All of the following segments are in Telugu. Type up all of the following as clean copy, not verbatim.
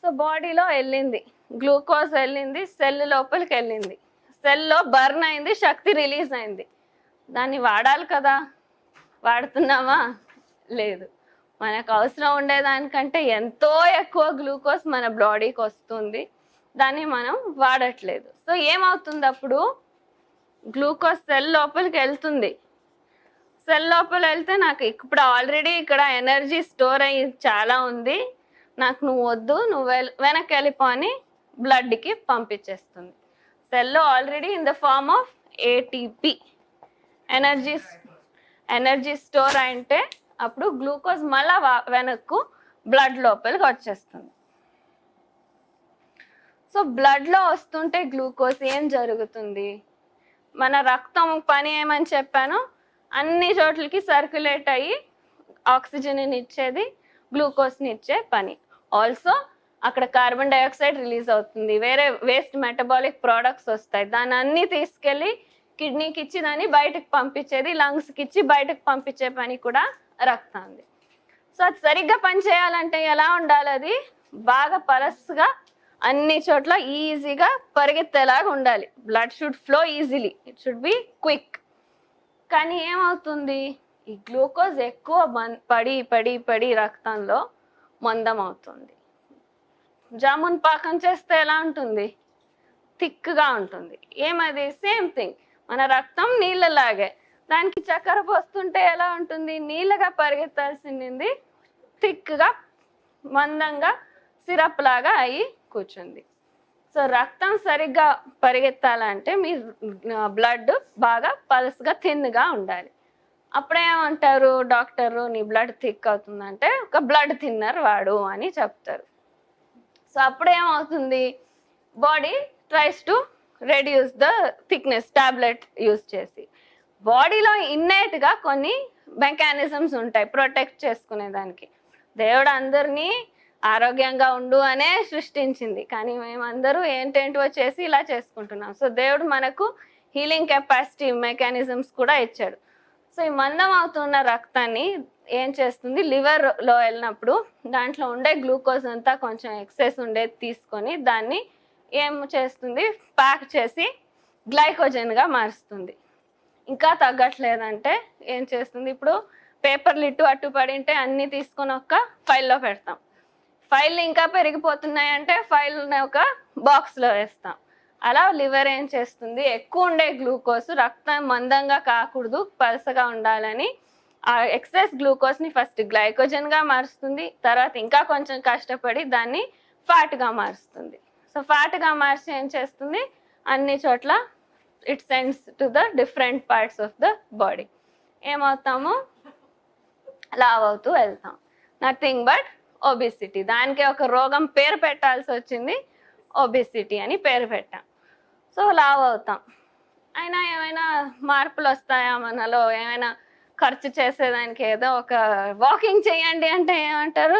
సో బాడీలో వెళ్ళింది, గ్లూకోజ్ వెళ్ళింది, సెల్ లోపలికి వెళ్ళింది, సెల్లో బర్న్ అయింది, శక్తి రిలీజ్ అయింది. దాన్ని వాడాలి కదా, వాడుతున్నామా? లేదు. మనకు అవసరం ఉండేదానికంటే ఎంతో ఎక్కువ గ్లూకోజ్ మన బాడీకి వస్తుంది, దాన్ని మనం వాడట్లేదు. సో ఏమవుతుంది అప్పుడు? గ్లూకోజ్ సెల్ లోపలికి వెళ్తుంది. సెల్ లోపల వెళ్తే నాకు ఇప్పుడు ఆల్రెడీ ఇక్కడ ఎనర్జీ స్టోర్ అయ్యి చాలా ఉంది, నాకు నువ్వు వద్దు, నువ్వు వెనక్కి వెళ్ళిపో అని బ్లడ్కి పంపించేస్తుంది. సెల్లో already in the form of ATP energy store అంటే అప్పుడు గ్లూకోజ్ మళ్ళా వెనక్కు బ్లడ్ లోపలికి వచ్చేస్తుంది. సో బ్లడ్లో వస్తుంటే గ్లూకోజ్ ఏం జరుగుతుంది? మన రక్తం పని ఏమని చెప్పాను, అన్ని చోట్లకి సర్క్యులేట్ అయ్యి ఆక్సిజన్ని ఇచ్చేది, గ్లూకోజ్ని ఇచ్చే పని. ఆల్సో అక్కడ కార్బన్ డైఆక్సైడ్ రిలీజ్ అవుతుంది, వేరే వేస్ట్ మెటబాలిక్ ప్రోడక్ట్స్ వస్తాయి, దాన్ని అన్ని తీసుకెళ్ళి కిడ్నీకి ఇచ్చి దాన్ని బయటకు పంపించేది, లంగ్స్కి ఇచ్చి బయటకు పంపించే పని కూడా రక్తాంది. సో అది సరిగ్గా పని చేయాలంటే ఎలా ఉండాలి? అది బాగా పలస్గా అన్ని చోట్ల ఈజీగా పరిగెత్తేలాగా ఉండాలి. Blood should flow easily, it should be quick. కానీ ఏమవుతుంది? ఈ గ్లూకోజ్ ఎక్కువ పడి పడి పడి రక్తంలో మందం అవుతుంది. జామున్ పాకం చేస్తే ఎలా ఉంటుంది? థిక్గా ఉంటుంది. ఏమది? Same thing. మన రక్తం నీళ్ళలాగే, దానికి చక్కెర పోస్తుంటే ఎలా ఉంటుంది? నీళ్ళగా పరిగెత్తాల్సింది థిక్గా మందంగా సిరప్ లాగా అయ్యి కూర్చుంది. సో రక్తం సరిగ్గా పరిగెత్తాలంటే మీ బ్లడ్ బాగా పల్స్గా థిన్గా ఉండాలి. అప్పుడేమంటారు డాక్టరు, నీ బ్లడ్ థిక్ అవుతుందంటే ఒక బ్లడ్ థిన్నర్ వాడు అని చెప్తారు. సో అప్పుడేమవుతుంది? Body tries to reduce the thickness tablet use చేసి. బాడీలో ఇన్నేట్గా కొన్ని మెకానిజమ్స్ ఉంటాయి ప్రొటెక్ట్ చేసుకునేదానికి. దేవుడు అందరినీ ఆరోగ్యంగా ఉండు అనే సృష్టించింది, కానీ మేమందరూ ఏంటేంటివో చేసి ఇలా చేసుకుంటున్నాం. సో దేవుడు మనకు హీలింగ్ కెపాసిటీ మెకానిజమ్స్ కూడా ఇచ్చాడు. సో ఈ మందం అవుతున్న రక్తాన్ని ఏం చేస్తుంది? లివర్లో వెళ్ళినప్పుడు దాంట్లో ఉండే గ్లూకోజ్ అంతా కొంచెం ఎక్సెస్ ఉండేది తీసుకొని దాన్ని ఏం చేస్తుంది? ప్యాక్ చేసి గ్లైకోజన్గా మారుస్తుంది. ఇంకా తగ్గట్లేదంటే ఏం చేస్తుంది? ఇప్పుడు పేపర్లు ఇటు అటు పడింటే అన్నీ తీసుకొని ఒక ఫైల్లో పెడతాం. ఫైల్ ఇంకా పెరిగిపోతున్నాయంటే ఫైల్ని ఒక బాక్స్లో వేస్తాం. అలా లివర్ ఏం చేస్తుంది? ఎక్కువ ఉండే గ్లూకోజ్ రక్తం మందంగా కాకూడదు, పలసగా ఉండాలని ఆ ఎక్సెస్ గ్లూకోజ్ని ఫస్ట్ గ్లైకోజన్గా మారుస్తుంది, తర్వాత ఇంకా కొంచెం కష్టపడి దాన్ని ఫ్యాట్గా మారుస్తుంది. సో ఫ్యాట్గా మార్చి ఏం చేస్తుంది? అన్ని చోట్ల it sends to the different parts of the body. ఏమవుతాము? లావ్ అవుతూ వెళ్తాం. Nothing but obesity. దానికే ఒక రోగం పేరు పెట్టాల్సి వచ్చింది, ఒబిసిటీ అని పేరు పెట్టాం. సో లావ్ అవుతాం. అయినా ఏమైనా మార్పులు వస్తాయా మనలో? ఏమైనా ఖర్చు చేసేదానికి ఏదో ఒక వాకింగ్ చేయండి అంటే ఏమంటారు?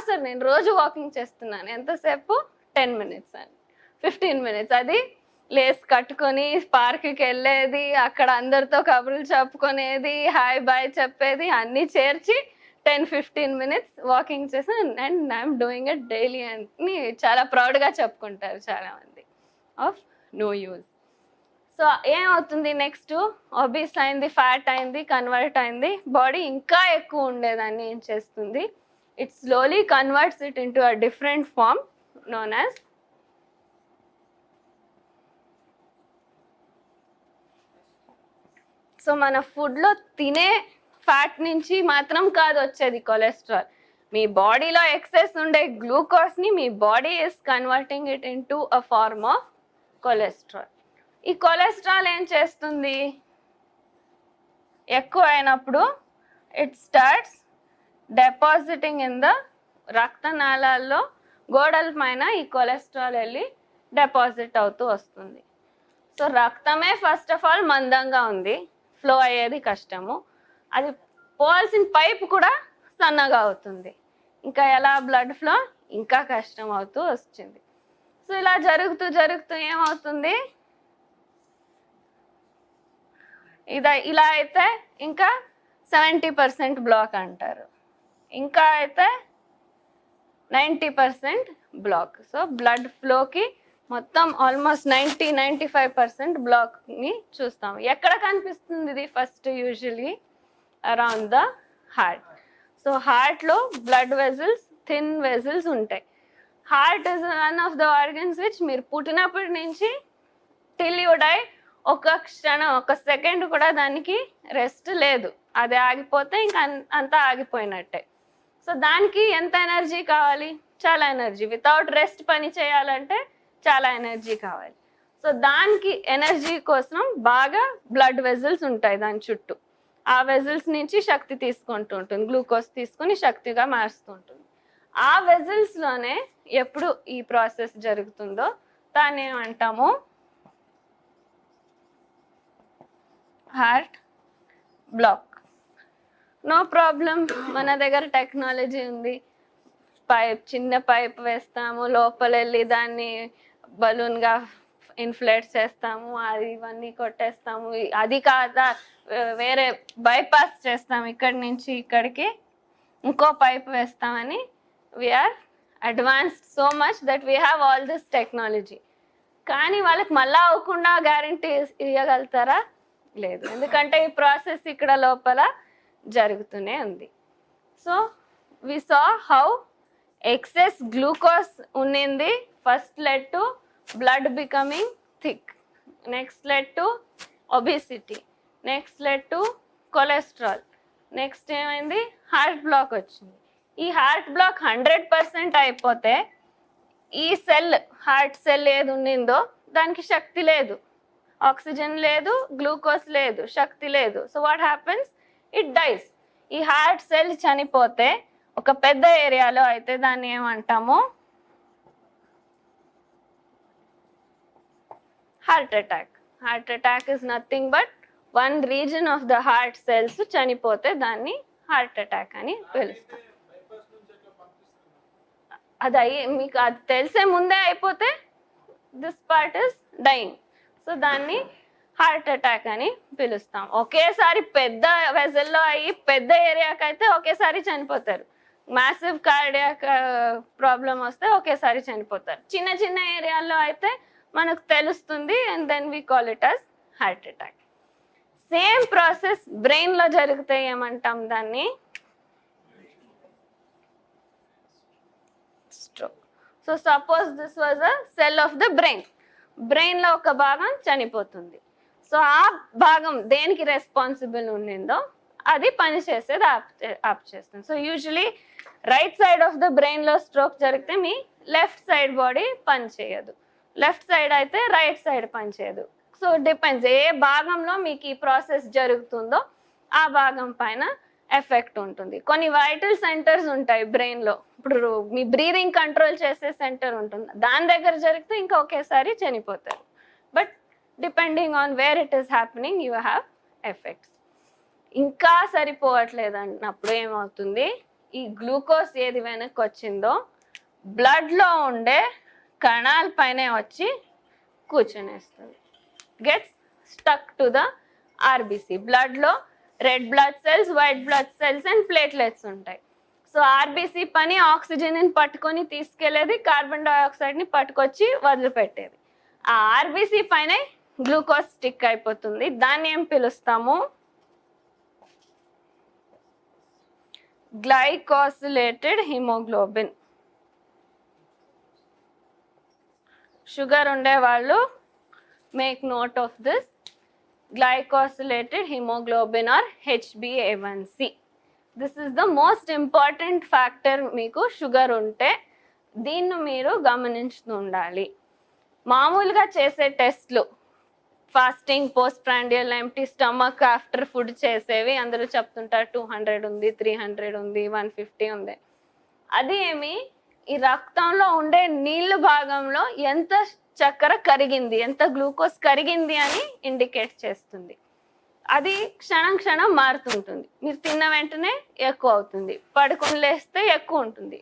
సార్ నేను రోజు వాకింగ్ చేస్తున్నాను. ఎంతసేపు? 10 minutes అని, 15 minutes. అది లేస్ కట్టుకొని పార్క్కి వెళ్ళేది, అక్కడ అందరితో కబుర్లు చెప్పుకునేది, హాయ్ బాయ్ చెప్పేది, అన్నీ చేర్చి 10-15 minutes వాకింగ్ చేసి and I'm doing it daily అని చాలా ప్రౌడ్గా చెప్పుకుంటారు చాలామంది. Of no use. సో ఏమవుతుంది? నెక్స్ట్ ఒబీస్ అయింది, ఫ్యాట్ అయింది, కన్వర్ట్ అయింది. బాడీ ఇంకా ఎక్కువ ఉండేదాన్ని ఏం చేస్తుంది? It slowly converts it into a different form known as so మన ఫుడ్లో తినే ఫ్యాట్ నుంచి మాత్రం కాదు వచ్చేది కొలెస్ట్రాల్. మీ బాడీలో ఎక్సెస్ ఉండే గ్లూకోజ్ని మీ body is converting it into a form of cholesterol. ఈ కొలెస్ట్రాల్ ఏం చేస్తుంది? ఎక్కువ అయినప్పుడు it starts depositing in the రక్తనాళాల్లో గోడల పైన ఈ కొలెస్ట్రాల్ వెళ్ళి డిపాజిట్ అవుతూ వస్తుంది. సో రక్తమే ఫస్ట్ ఆఫ్ ఆల్ మందంగా ఉంది, ఫ్లో అయ్యేది కష్టము, అది పోవాల్సిన పైపు కూడా సన్నగా అవుతుంది, ఇంకా ఎలా బ్లడ్ ఫ్లో ఇంకా కష్టం అవుతూ వచ్చింది. సో ఇలా జరుగుతూ జరుగుతూ ఏమవుతుంది? ఇలా అయితే ఇంకా 70% బ్లాక్ అంటారు, ఇంకా అయితే 90% బ్లాక్. సో బ్లడ్ ఫ్లోకి మొత్తం ఆల్మోస్ట్ 95% బ్లాక్ని చూస్తాం. ఎక్కడ కనిపిస్తుంది ఇది? First usually around the heart. So హార్ట్లో బ్లడ్ వెజల్స్, థిన్ వెజల్స్ ఉంటాయి. Heart is one of the organs which మీరు పుట్టినప్పటి నుంచి టిల్ యూ డై ఒక క్షణం, ఒక సెకండ్ కూడా దానికి రెస్ట్ లేదు. అది ఆగిపోతే ఇంకా అంతా ఆగిపోయినట్టే. సో దానికి ఎంత ఎనర్జీ కావాలి? చాలా ఎనర్జీ. వితౌట్ రెస్ట్ పని చేయాలంటే చాలా ఎనర్జీ కావాలి. సో దానికి ఎనర్జీ కోసం బాగా బ్లడ్ వెజల్స్ ఉంటాయి దాని చుట్టూ. ఆ వెజల్స్ నుంచి శక్తి తీసుకుంటూ ఉంటుంది, గ్లూకోజ్ తీసుకుని శక్తిగా మారుస్తూ ఉంటుంది. ఆ వెజల్స్లోనే ఎప్పుడు ఈ ప్రాసెస్ జరుగుతుందో దాన్ని ఏమంటాము? Heart block. నో ప్రాబ్లం, మన దగ్గర టెక్నాలజీ ఉంది. పైప్, చిన్న పైప్ వేస్తాము, లోపల వెళ్ళి దాన్ని బలూన్గా ఇన్ఫ్లేట్ చేస్తాము, అది ఇవన్నీ కొట్టేస్తాము. అది కాదా వేరే బైపాస్ చేస్తాము, ఇక్కడి నుంచి ఇక్కడికి ఇంకో పైప్ వేస్తామని. We are advanced so much that we have all this technology. కానీ వాళ్ళకి మళ్ళా అవ్వకుండా గ్యారంటీ ఇవ్వగలుగుతారా? లేదు, ఎందుకంటే ఈ ప్రాసెస్ ఇక్కడ లోపల జరుగుతూనే ఉంది. So we saw how excess glucose ఉన్నింది first led to blood becoming thick, next led to obesity, next led to cholesterol, next ఏమైంది? హార్ట్ బ్లాక్ వచ్చింది. ఈ హార్ట్ బ్లాక్ 100% అయిపోతే ఈ సెల్, హార్ట్ సెల్ ఏది ఉన్నిందో దానికి శక్తి లేదు, ఆక్సిజన్ లేదు, గ్లూకోజ్ లేదు, శక్తి లేదు. So what happens? It dies. ఈ హార్ట్ సెల్ చనిపోతే ఒక పెద్ద ఏరియాలో అయితే దాన్ని ఏమంటాము? Heart attack. Heart attack is nothing but one reason of the heart cells చనిపోతే దాన్ని హార్ట్ అటాక్ అని పిలుస్తాం. అది మీకు అది తెలిసే ముందే అయిపోతే this part is dyeing. So దాన్ని హార్ట్ అటాక్ అని పిలుస్తాం. ఒకేసారి పెద్ద వెజల్లో అయ్యి పెద్ద ఏరియాకి అయితే ఒకేసారి చనిపోతారు. మ్యాసివ్ కార్డియాక్ ప్రాబ్లం వస్తే ఒకేసారి చనిపోతారు. చిన్న చిన్న ఏరియాల్లో అయితే మనకు తెలుస్తుంది, and then we call it as heart attack. Same process బ్రెయిన్లో జరిగితే ఏమంటాం దాన్ని? Stroke. So suppose this was a cell of the brain. బ్రెయిన్లో ఒక భాగం చనిపోతుంది. సో ఆ భాగం దేనికి రెస్పాన్సిబుల్ ఉండిందో అది పనిచేసేది ఆప్ చేస్తుంది. So usually right side of the బ్రెయిన్లో స్ట్రోక్ జరిగితే మీ లెఫ్ట్ సైడ్ బాడీ పనిచేయదు, లెఫ్ట్ సైడ్ అయితే రైట్ సైడ్ పనిచేయదు. సో డిపెండ్స్ ఏ భాగంలో మీకు ఈ ప్రాసెస్ జరుగుతుందో ఆ భాగం పైన ఎఫెక్ట్ ఉంటుంది. కొన్ని వైటల్ సెంటర్స్ ఉంటాయి బ్రెయిన్లో. ఇప్పుడు మీ బ్రీదింగ్ కంట్రోల్ చేసే సెంటర్ ఉంటుంది, దాని దగ్గర జరిగితే ఇంకా ఒకేసారి చనిపోతారు. But depending on wear it is happening you have effects. ఇంకా సరిపోవట్లేదు అన్నప్పుడు ఏమవుతుంది? ఈ గ్లూకోజ్ ఏది వెనక్కి వచ్చిందో బ్లడ్లో ఉండే కణాల పైనే వచ్చి కూర్చునేస్తుంది. Gets stuck to the RBC. బ్లడ్లో red blood cells, white blood cells and platelets ఉంటాయి. సో ఆర్బీసీ పని ఆక్సిజన్ని పట్టుకొని తీసుకెళ్లేది, కార్బన్ డైఆక్సైడ్ని పట్టుకొచ్చి వదిలిపెట్టేది. ఆ ఆర్బీసీ పైన గ్లూకోజ్ స్టిక్ అయిపోతుంది. దాన్ని ఏం పిలుస్తాము? Glycosylated haemoglobin. షుగర్ ఉండే వాళ్ళు make note of this. Glycosylated haemoglobin or HbA1c. This is the most important factor. మీకు షుగర్ ఉంటే దీన్ని మీరు గమనించుతూ ఉండాలి. మామూలుగా చేసే టెస్ట్లు, fasting, post prandial, empty stomach, after food చేసేవి అందరూ చెప్తుంటారు 200 ఉంది, 300 ఉంది, 150 ఉంది. అది ఏమి ఈ రక్తంలో ఉండే నీళ్ళ భాగంలో ఎంత చక్కెర కరిగింది, ఎంత గ్లూకోజ్ కరిగింది అని ఇండికేట్ చేస్తుంది. అది క్షణం క్షణం మారుతుంటుంది. మీరు తిన్న వెంటనే ఎక్కువ అవుతుంది, పడుకొని లేస్తే ఎక్కువ ఉంటుంది,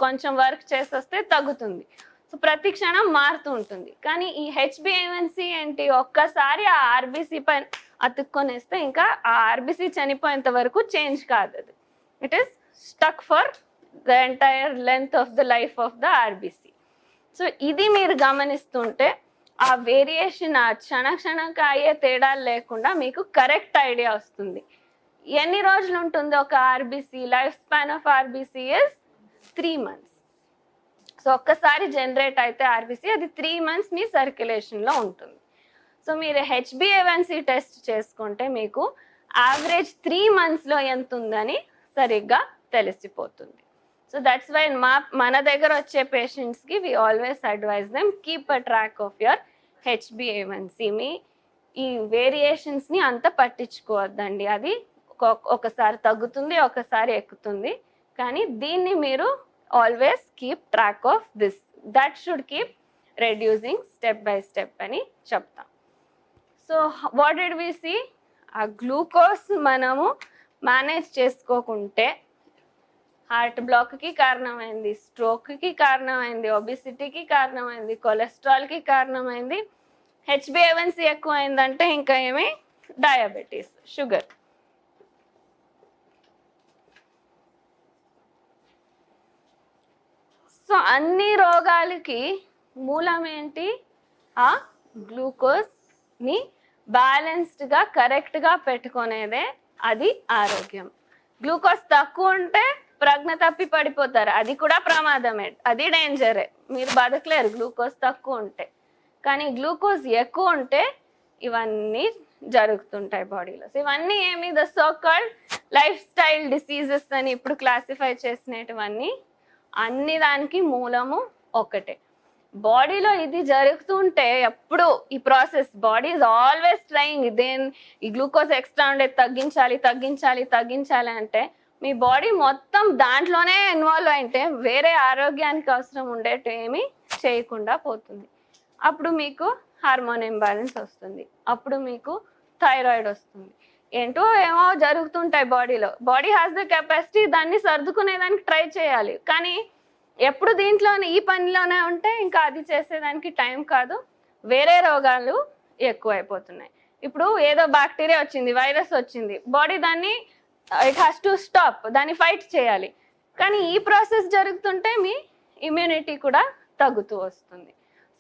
కొంచెం వర్క్ చేసి వస్తే తగ్గుతుంది. సో ప్రతి క్షణం మారుతూ ఉంటుంది. కానీ ఈ HbA1c ఏంటి? ఒక్కసారి ఆ ఆర్బీసీ పైన అతుక్కొనేస్తే ఇంకా ఆ ఆర్బీసీ చనిపోయేంత వరకు చేంజ్ కాదు. అది it is stuck for the entire length of the life of the RBC. So ఇది మీరు గమనిస్తుంటే ఆ వేరియేషన్, ఆ క్షణంగా అయ్యే తేడాలు లేకుండా మీకు కరెక్ట్ ఐడియా వస్తుంది. ఎన్ని రోజులు ఉంటుంది ఒక RBC? Life span of RBC is 3 months. So ఒక్కసారి జనరేట్ అయితే ఆర్బీసీ అది 3 months మీ సర్క్యులేషన్లో ఉంటుంది. సో మీరు హెచ్బిఏవన్సీ టెస్ట్ చేసుకుంటే మీకు యావరేజ్ 3 monthsలో ఎంత ఉందని సరిగ్గా తెలిసిపోతుంది. సో దట్స్ వై మన దగ్గర వచ్చే పేషెంట్స్కి we always advise them keep a track of your హెచ్బిఏవన్సీ. మీ ఈ వేరియేషన్స్ని అంత పట్టించుకోవద్దండి. అది ఒకసారి తగ్గుతుంది, ఒకసారి ఎక్కుతుంది. కానీ దీన్ని మీరు always keep track of this. That should keep reducing step by step అని చెప్తాం. So what did we see? ఆ గ్లూకోజ్ మనము మేనేజ్ చేసుకోకుంటే హార్ట్ బ్లాక్కి కారణమైంది, స్ట్రోక్కి కారణమైంది, ఒబిసిటీకి కారణమైంది, కొలెస్ట్రాల్కి కారణమైంది. హెచ్బిఏవన్సీ ఎక్కువ అయిందంటే ఇంకా ఏమి? Diabetes, sugar. సో అన్ని రోగాలకి మూలం ఏంటి? ఆ గ్లూకోజ్ని బ్యాలెన్స్డ్గా కరెక్ట్గా పెట్టుకునేదే అది ఆరోగ్యం. గ్లూకోజ్ తక్కువ ఉంటే ప్రజ్ఞ తప్పి పడిపోతారు, అది కూడా ప్రమాదమే, అది డేంజరే, మీరు బతకలేరు గ్లూకోజ్ తక్కువ ఉంటే. కానీ గ్లూకోజ్ ఎక్కువ ఉంటే ఇవన్నీ జరుగుతుంటాయి బాడీలో. సో ఇవన్నీ ఏమి? The so called life style diseases అని ఇప్పుడు క్లాసిఫై చేసినటువన్నీ అన్ని దానికి మూలము ఒకటే. బాడీలో ఇది జరుగుతుంటే ఎప్పుడు ఈ process body is always trying ఈ గ్లూకోజ్ ఎక్స్ట్రా ఉండేది తగ్గించాలి అంటే మీ బాడీ మొత్తం దాంట్లోనే ఇన్వాల్వ్ అయితే వేరే ఆరోగ్యానికి అవసరం ఉండేటి ఏమీ చేయకుండా పోతుంది. అప్పుడు మీకు హార్మోన్ ఇంబ్యాలెన్స్ వస్తుంది, అప్పుడు మీకు థైరాయిడ్ వస్తుంది, ఏంటో ఏమో జరుగుతుంటాయి బాడీలో. బాడీ హ్యాస్ ద కెపాసిటీ దాన్ని సర్దుకునేదానికి ట్రై చేయాలి, కానీ ఎప్పుడు దీంట్లోనే ఈ పనిలోనే ఉంటే ఇంకా అది చేసేదానికి టైం కాదు, వేరే రోగాలు ఎక్కువైపోతున్నాయి. ఇప్పుడు ఏదో బ్యాక్టీరియా వచ్చింది, వైరస్ వచ్చింది, బాడీ దాన్ని ఇట్ హ్యాస్ టు స్టాప్, దాన్ని ఫైట్ చేయాలి. కానీ ఈ ప్రాసెస్ జరుగుతుంటే మీ ఇమ్యూనిటీ కూడా తగ్గుతూ వస్తుంది.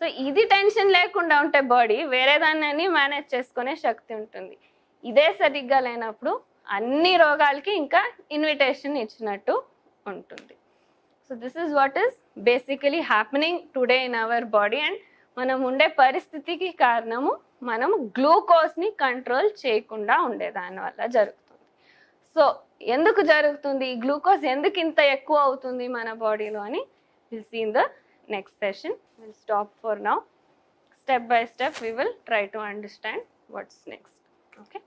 సో ఇది టెన్షన్ లేకుండా ఉంటే బాడీ వేరే దాన్ని మేనేజ్ చేసుకునే శక్తి ఉంటుంది. ఇదే సరిగ్గా లేనప్పుడు అన్ని రోగాలకి ఇంకా ఇన్విటేషన్ ఇచ్చినట్టు ఉంటుంది. So this is what is basically happening today in our body. And మనం ఉండే పరిస్థితికి కారణము మనం గ్లూకోజ్ని కంట్రోల్ చేయకుండా ఉండేదాని వల్ల జరుగుతుంది. సో ఎందుకు జరుగుతుంది, గ్లూకోజ్ ఎందుకు ఇంత ఎక్కువ అవుతుంది మన బాడీలో అని will see in the next session. We'll stop for now. Step by step we will try to understand what's next. Okay.